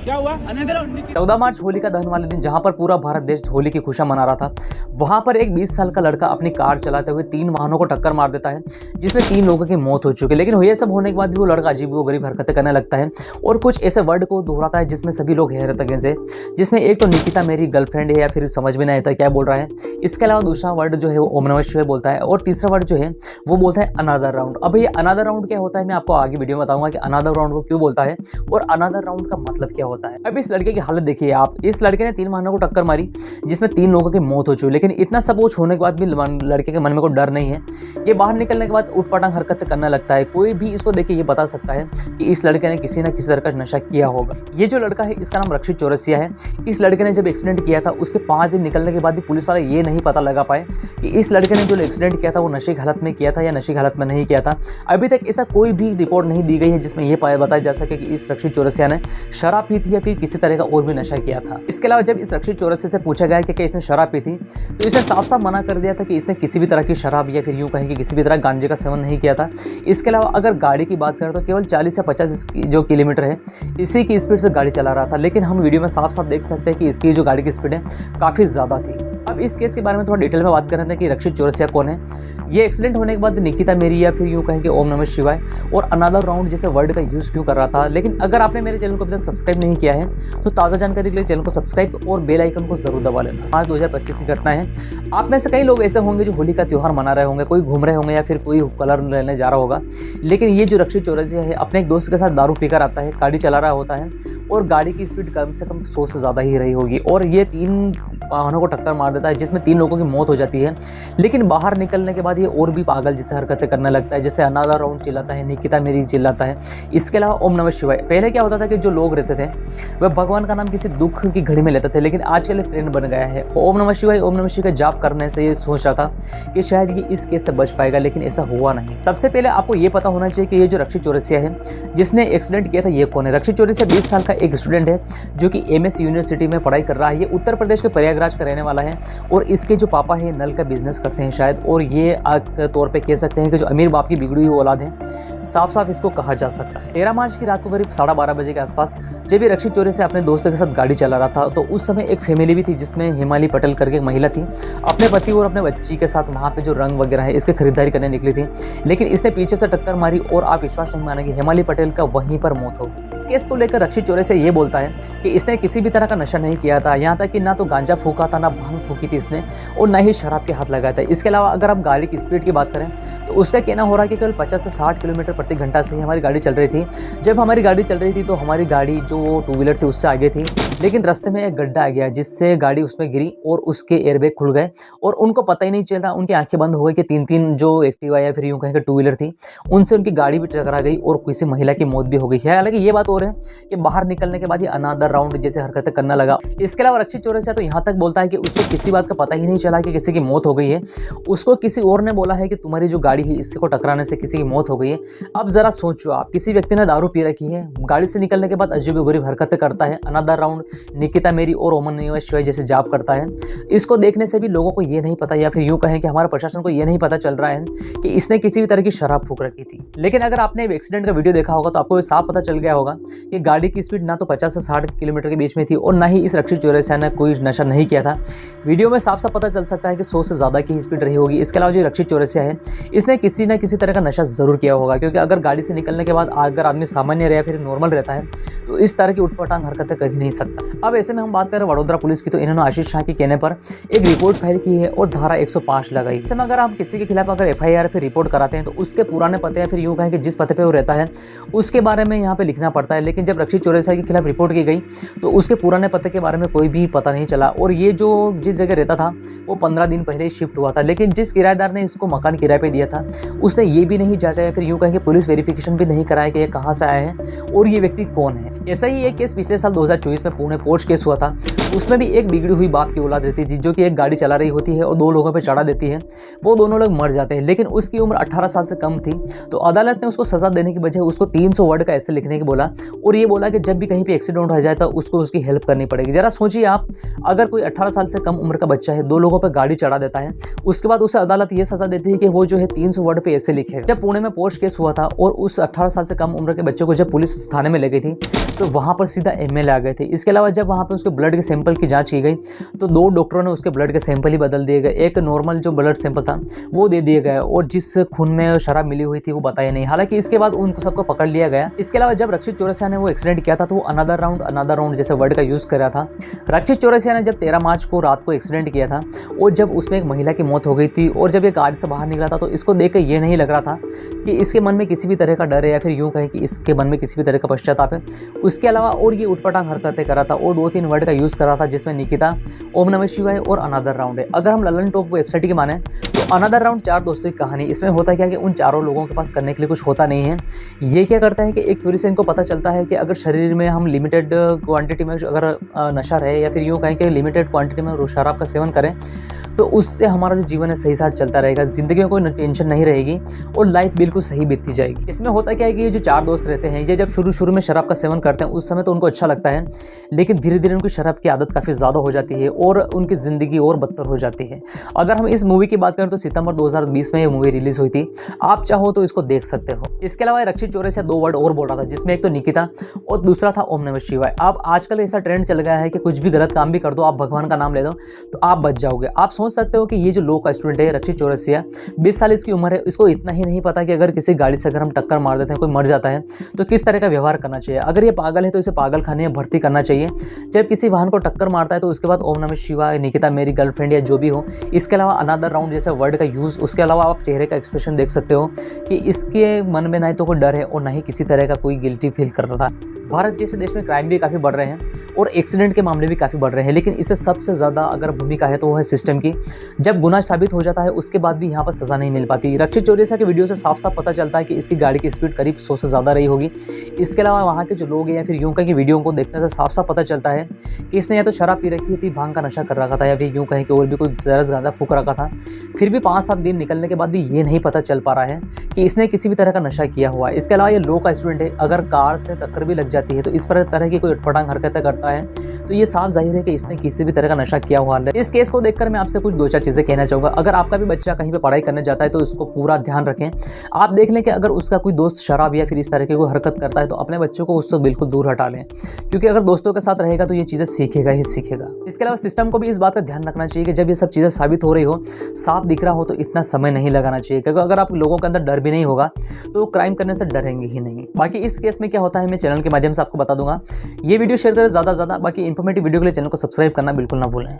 क्या हुआ? 14 मार्च होलिका दहन वाले दिन जहां पर पूरा भारत देश होली की खुशियां मना रहा था, वहां पर एक 20 साल का लड़का अपनी कार चलाते हुए 3 वाहनों को टक्कर मार देता है, जिसमें 3 लोगों की मौत हो चुकी है। लेकिन ये सब होने के बाद भी वो लड़का अजीबोगरीब हरकतें करने लगता है और कुछ ऐसे वर्ड को दोहराता है जिसमें सभी लोग हैरत से, जिसमें एक तो निकिता मेरी गर्लफ्रेंड है या फिर समझ में नहीं आता क्या बोल रहा है। इसके अलावा दूसरा वर्ड जो है वो ओम नमः शिवाय बोलता है और तीसरा वर्ड जो है वो बोलता है अनदर राउंड। अब ये अनदर राउंड क्या होता है मैं आपको आगे वीडियो में बताऊंगा कि अनदर राउंड को क्यों बोलता है और अनदर राउंड का मतलब क्या होता है। अब इस लड़के की हालत देखिए आप, इस लड़के ने 3 वाहनों को टक्कर मारी जिसमें 3 लोगों की मौत हो चुकी, लेकिन इतना सब कुछ होने के बाद भी लड़के के मन में कोई डर नहीं है। ये बाहर निकलने के बाद उठपटांग हरकतें करने लगता है। कोई भी इसको देख के ये बता सकता है कि इस लड़के ने किसी न किसी तरह का नशा किया होगा। ये जो लड़का है इसका नाम रक्षित चौरसिया है। इस लड़के ने जब एक्सीडेंट किया था उसके 5 दिन निकलने के बाद भी पुलिस वाले ये नहीं पता लगा पाए कि इस लड़के ने जो एक्सीडेंट किया था वो नशे की हालत में किया था या नशे की हालत में नहीं किया था। अभी तक ऐसा कोई भी रिपोर्ट नहीं दी गई है जिसमें यह बताया जा सके कि इस रक्षित चौरसिया ने शराब पी थी या फिर किसी तरह का और भी नशा किया था। इसके अलावा जब इस रक्षित चौरसिया से पूछा गया कि क्या इसने शराब पी थी तो इसने साफ साफ मना कर दिया था कि इसने किसी भी तरह की शराब या फिर यूं कहें कि किसी भी तरह गांजे का सेवन नहीं किया था। इसके अलावा अगर गाड़ी की बात करें तो केवल 40 से 50 जो किलोमीटर है इसी की स्पीड से गाड़ी चला रहा था, लेकिन हम वीडियो में साफ साफ देख सकते हैं कि इसकी जो गाड़ी की स्पीड है काफ़ी ज़्यादा थी। अब इस केस के बारे में थोड़ा डिटेल में बात कर रहे थे कि रक्षित चौरसिया कौन है। ये एक्सीडेंट होने के बाद निकिता मेरी या फिर यूं कहें कि ओम नमः शिवाय और अनदर राउंड जैसे वर्ड का यूज़ क्यों कर रहा था। लेकिन अगर आपने मेरे चैनल को अभी तक सब्सक्राइब नहीं किया है तो ताज़ा जानकारी के लिए चैनल को सब्सक्राइब और बेल आइकन को जरूर दबा लेना। आज 2025 की घटना है। आप में से कई लोग ऐसे होंगे जो होली का त्यौहार मना रहे होंगे, कोई घूम रहे होंगे या फिर कोई कलर लेने जा रहा होगा। लेकिन ये जो रक्षित चौरसिया है अपने एक दोस्त के साथ दारू पीकर आता है, गाड़ी चला रहा होता है और गाड़ी की स्पीड कम से कम 100 से ज़्यादा ही रही होगी और ये 3 वाहनों को टक्कर मार देता है जिसमें 3 लोगों की मौत हो जाती है। लेकिन बाहर निकलने के बाद ये और भी पागल जैसे हरकतें करने लगता है, जैसे अनदर राउंड चिल्लाता है, निकिता मेरी चिल्लाता है। इसके अलावा ओम नमः शिवाय। पहले क्या होता था कि जो लोग रहते थे वह भगवान का नाम किसी दुख की घड़ी में लेते थे, लेकिन आजकल एक ट्रेंड बन गया है। ओम नमः शिवाय जाप करने से ये सोच रहा था कि शायद ये इस केस से बच पाएगा, लेकिन ऐसा हुआ नहीं। सबसे पहले आपको ये पता होना चाहिए कि ये जो रक्षित चौरसिया है जिसने एक्सीडेंट किया था ये कौन है। रक्षित चौरसिया 20 साल का एक स्टूडेंट है जो कि MS यूनिवर्सिटी में पढ़ाई कर रहा है। ये उत्तर प्रदेश के प्रयागराज का रहने वाला है और इसके जो पापा है नल का बिजनेस करते हैं शायद, और ये तौर पे कह सकते हैं कि जो अमीर बाप की बिगड़ी हुई औलाद है, साफ साफ इसको कहा जा सकता है। 13 मार्च की रात को करीब 12:30 बजे के आसपास जब ये रक्षित चौरसिया अपने दोस्तों के साथ गाड़ी चला रहा था तो उस समय एक फैमिली भी थी जिसमें हिमाली पटेल करके एक महिला थी, अपने पति और अपने बच्ची के साथ वहाँ पे जो रंग वगैरह है इसकी खरीदारी करने निकली थी। लेकिन इसने पीछे से टक्कर मारी और आप विश्वास नहीं मानेंगे हिमाली पटेल का वहीं पर मौत हो गई। इस केस को लेकर रक्षित चौरसिया ये बोलता है कि इसने किसी भी तरह का नशा नहीं किया था, यहाँ तक कि ना तो गांजा फूका था, ना भांग फूकी थी इसने और ना ही शराब के हाथ लगाया था। इसके अलावा अगर आप गाड़ी की स्पीड की बात करें तो उसका कहना हो रहा है कि केवल 50 से 60 किलोमीटर प्रति घंटा से ही हमारी गाड़ी चल रही थी। जब हमारी गाड़ी चल रही थी तो हमारी गाड़ी जो 2 व्हीलर थी उससे आगे थी, लेकिन रास्ते में एक गड्ढा आ गया जिससे गाड़ी उसमें गिरी और उसके एयरबैग खुल गए और उनको पता ही नहीं चल रहा, उनकी आंखें बंद हो गई कि 3 जो एक्टिवा या फिर यूं कहें कि 2 व्हीलर थी उनसे उनकी गाड़ी भी टकरा गई और किसी महिला की मौत भी हो गई है। हालांकि ये बात और है कि बाहर निकलने के बाद ये अनदर राउंड जैसे हरकतें करने लगा। इसके अलावा रक्षित चौरसिया तो यहाँ तक बोलता है कि उसको किसी बात का पता ही नहीं चला कि किसी की मौत हो गई है। उसको किसी और ने बोला है कि तुम्हारी जो गाड़ी है इससे को टकराने से किसी की मौत हो गई है। अब जरा सोचो आप, किसी व्यक्ति ने दारू पी रखी है, गाड़ी से निकलने के बाद अजीबोगरीब हरकतें करता है, अनदर राउंड, निकिता मेरी और ओम नमः शिवाय जैसे जाप करता है। इसको देखने से भी लोगों को ये नहीं पता या फिर यूं कहें कि हमारे प्रशासन को ये नहीं पता चल रहा है कि इसने किसी भी तरह की शराब फूक रखी थी। लेकिन अगर आपने एक्सीडेंट का वीडियो देखा होगा तो आपको साफ पता चल गया होगा कि गाड़ी की स्पीड ना तो 50 से 60 किलोमीटर के बीच में थी और ना ही इस रक्षित चौरसिया ने कोई नशा नहीं किया था। वीडियो में साफ साफ पता चल सकता है कि 100 से ज़्यादा की स्पीड रही होगी। इसके अलावा जो रक्षित चौरसिया है इसने किसी न किसी तरह का नशा जरूर किया होगा, क्योंकि अगर गाड़ी से निकलने के बाद अगर आदमी सामान्य रहे या फिर नॉर्मल रहता है तो इस तरह की उठपटांग हरकतें कर ही नहीं सकता। अब ऐसे में हम बात करें वडोदरा पुलिस की तो इन्होंने आशीष शाह के कहने पर एक रिपोर्ट फाइल की है और धारा 105 लगाई। ऐसे में अगर आप किसी के खिलाफ अगर FIR फिर रिपोर्ट कराते हैं तो उसके पुराने पते या फिर यूं कहें कि जिस पते पे वो रहता है उसके बारे में यहाँ पे लिखना पड़ता है। लेकिन जब रक्षित चौरसिया के खिलाफ रिपोर्ट की गई तो उसके पुराने पते के बारे में कोई भी पता नहीं चला और ये जो जिस जगह रहता था वो 15 दिन पहले शिफ्ट हुआ था। लेकिन जिस किराएदार ने इसको मकान किराए पे दिया था उसने ये भी नहीं जांचा या फिर यूं कहें कि पुलिस वेरिफिकेशन भी नहीं कराया कि ये कहाँ से आया है और ये व्यक्ति कौन है। ऐसा ही एक केस पिछले साल 2024 में पुणे पोर्च केस हुआ था। उसमें भी एक बिगड़ी हुई बाप की औलाद रहती थी जो कि एक गाड़ी चला रही होती है और दो लोगों पे चढ़ा देती है। वो दोनों लोग मर जाते हैं, लेकिन उसकी उम्र 18 साल से कम थी। तो अदालत ने उसको सजा देने की बजाय उसको 300 वर्ड का ऐसे लिखने की बोला और ये बोला कि जब भी कहीं पे एक्सीडेंट हो जाए तो उसको उसकी हेल्प करनी पड़ेगी। जरा सोचिए आप, अगर कोई 18 साल से कम उम्र का बच्चा है, दो लोगों पर गाड़ी चढ़ा देता है, उसके बाद उसे अदालत ये सजा देती है कि वो जो है 300 वर्ड पे ऐसे लिखे। जब पुणे में पोर्च केस हुआ था और उस 18 साल से कम उम्र के बच्चे को जब पुलिस थाने में ले गई थी तो वहाँ पर सीधा एमएलए आ गए थे। इसके अलावा जब वहाँ पे उसके ब्लड के सैंपल की जांच की गई तो दो डॉक्टरों ने उसके ब्लड के सैंपल ही बदल दिए गए। एक नॉर्मल जो ब्लड सैंपल था वो दे दिए गए और जिस खून में शराब मिली हुई थी वो बताया नहीं। हालांकि इसके बाद उनको सबको पकड़ लिया गया। इसके अलावा जब रक्षित चौरसिया ने वो एक्सीडेंट किया था तो वो अनदर राउंड जैसे वर्ड का यूज़ कर रहा था। रक्षित चौरसिया ने जब 13 मार्च को रात को एक्सीडेंट किया था और जब उसमें एक महिला की मौत हो गई थी और जब ये कार से बाहर निकला था तो इसको देख कर ये नहीं लग रहा था कि इसके मन में किसी भी तरह का डर है या फिर यूँ कहें कि इसके मन में किसी भी तरह का पश्चाताप है। उसके अलावा और ये उठपटांग हरकतें कर रहा था और 2-3 वर्ड का यूज़ कर रहा था जिसमें निकिता, ओम नमः शिवाय और अनदर राउंड है। अगर हम ललन टॉप वेबसाइट की माने तो अनदर राउंड 4 दोस्तों की कहानी। इसमें होता क्या कि उन चारों लोगों के पास करने के लिए कुछ होता नहीं है। ये क्या करता है कि एक थ्योरी से इनको पता चलता है कि अगर शरीर में हम लिमिटेड क्वांटिटी में अगर नशा रहे या फिर यूँ कहें कि लिमिटेड क्वांटिटी में शराब का सेवन करें तो उससे हमारा जो जीवन है सही साथ चलता रहेगा, ज़िंदगी में कोई टेंशन नहीं रहेगी और लाइफ बिल्कुल सही बीतती जाएगी। इसमें होता क्या है कि ये जो 4 दोस्त रहते हैं ये जब शुरू में शराब का सेवन करते हैं उस समय तो उनको अच्छा लगता है, लेकिन धीरे धीरे उनकी शराब की आदत काफ़ी ज़्यादा हो जाती है और उनकी ज़िंदगी और बदतर हो जाती है। अगर हम इस मूवी की बात करें तो सितंबर 2020 में ये मूवी रिलीज़ हुई थी। आप चाहो तो इसको देख सकते हो। इसके अलावा रक्षित चौरसिया 2 वर्ड और बोल रहा था जिसमें एक तो निकिता और दूसरा था ओम नमः शिवाय। अब आजकल ऐसा ट्रेंड चल गया है कि कुछ भी गलत काम भी कर दो, आप भगवान का नाम ले दो तो आप बच जाओगे। आप सोच सकते हो कि ये जो लो का स्टूडेंट है रक्षित चौरसिया 20 साल इसकी उम्र है, इसको इतना ही नहीं पता कि अगर किसी गाड़ी से अगर हम टक्कर मार देते हैं, कोई मर जाता है तो किस तरह का व्यवहार करना चाहिए। अगर ये पागल है तो इसे पागल खाने में भर्ती करना चाहिए। जब किसी वाहन को टक्कर मारता है तो उसके बाद ओम नमः शिवाय, निकिता मेरी गर्लफ्रेंड या जो भी हो, इसके अलावा अनदर राउंड जैसे वर्ड का यूज़, उसके अलावा आप चेहरे का एक्सप्रेशन देख सकते हो कि इसके मन में ना तो कोई डर है और ना ही किसी तरह का कोई गिल्टी फील कर रहा था। भारत जैसे देश में क्राइम भी काफ़ी बढ़ रहे हैं और एक्सीडेंट के मामले भी काफ़ी बढ़ रहे हैं, लेकिन इससे सबसे ज़्यादा अगर भूमिका है तो वो है सिस्टम की। जब गुनाह साबित हो जाता है उसके बाद भी यहाँ पर सज़ा नहीं मिल पाती। रक्षित चौरसिया के वीडियो से साफ साफ पता चलता है कि इसकी गाड़ी की स्पीड करीब 100 से ज़्यादा रही होगी। इसके अलावा वहाँ के जो लोग हैं या फिर यूँ कहें कि वीडियो को देखने से साफ साफ पता चलता है कि इसने या तो शराब पी रखी थी, भांग का नशा कर रखा था या फिर यूँ कहें कि और भी कोई ज़्यादा फूक रखा था। फिर भी 5-7 दिन निकलने के बाद भी ये नहीं पता चल पा रहा है कि इसने किसी भी तरह का नशा किया हुआ है। इसके अलावा ये लो का स्टूडेंट है, अगर कार से टक्कर भी लग जाती है तो इस तरह की कोई उठपटांग हरकतें करता है तो ये साफ जाहिर है कि इसने किसी भी तरह का नशा किया हुआ है। इस केस को देखकर मैं आपसे कुछ 2-4 चीज़ें कहना चाहूँगा। अगर आपका भी बच्चा कहीं पे पढ़ाई करने जाता है तो उसको पूरा ध्यान रखें। आप देख लें कि अगर उसका कोई दोस्त शराब या फिर इस तरह की कोई हरकत करता है तो अपने बच्चों को उससे बिल्कुल दूर हटा लें, क्योंकि अगर दोस्तों के साथ रहेगा तो ये चीज़ें सीखेगा ही सीखेगा। इसके अलावा सिस्टम को भी इस बात का ध्यान रखना चाहिए कि जब ये सब चीज़ें साबित हो रही हो, साफ दिख रहा हो तो इतना समय नहीं लगाना चाहिए, क्योंकि अगर आप लोगों के अंदर डर भी नहीं होगा तो क्राइम करने से डरेंगे ही नहीं। बाकी इस केस में क्या होता है मैं चैनल के माध्यम से आपको बता दूंगा। ये वीडियो शेयर करें ज़्यादा। बाकी इन्फॉर्मेटिव वीडियो के लिए चैनल को सब्सक्राइब करना बिल्कुल ना भूलें।